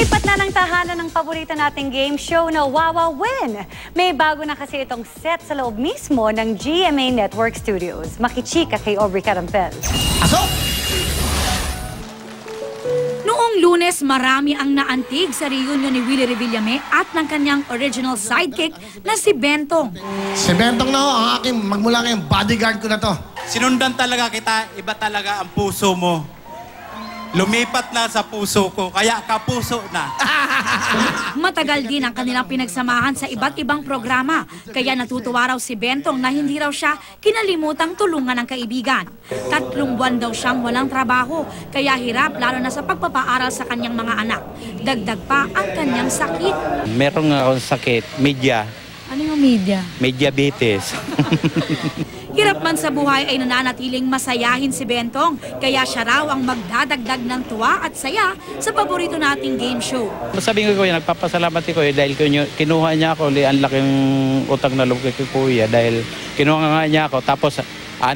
Lipat na ng tahanan ng paborito nating game show na Wawa Win. May bago na kasi itong set sa loob mismo ng GMA Network Studios. Makichika kay Aubrey Carampel. Asok! Noong Lunes, marami ang naantig sa reunion ni Willie Revillame at ng kanyang original sidekick na si Bentong. Si Bentong na ho, ang aking magmula ngayong bodyguard ko na to. Sinundan talaga kita, iba talaga ang puso mo. Lumipat na sa puso ko, kaya kapuso na. Matagal din ang kanilang pinagsamahan sa iba't ibang programa, kaya natutuwa raw si Bentong na hindi raw siya kinalimutang tulungan ng kaibigan. 3 buwan daw siyang walang trabaho, kaya hirap lalo na sa pagpapaaral sa kanyang mga anak. Dagdag pa ang kanyang sakit. Meron nga akong sakit, media. Ano yung media? Diabetes. Hirap man sa buhay ay nananatiling masayahin si Bentong, kaya siya raw ang magdadagdag ng tuwa at saya sa paborito nating game show. Sabi ko kuya, nagpapasalamat ko dahil kinuha niya ako, ang laking utang na loob kay kuya dahil kinuha nga niya ako tapos 3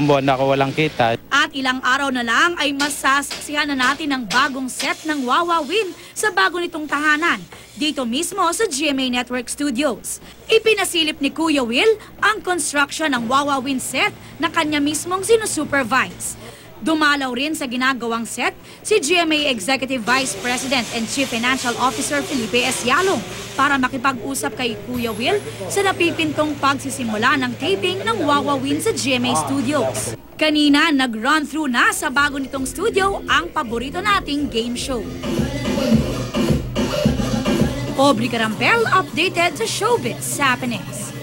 buwan na ako walang kita. At ilang araw na lang ay masasaksihan na natin ang bagong set ng Wawa Win sa bago nitong tahanan, dito mismo sa GMA Network Studios. Ipinasilip ni Kuya Will ang construction ng Wawa Win set na kanya mismong sinusupervise. Dumalaw rin sa ginagawang set si GMA Executive Vice President and Chief Financial Officer Felipe S. Yalong para makipag-usap kay Kuya Will sa napipintong pagsisimula ng taping ng Wawa Win sa GMA Studios. Kanina, nag-run through na sa bago nitong studio ang paborito nating game show. Aubrey Carampel, updated sa Showbiz Happenings.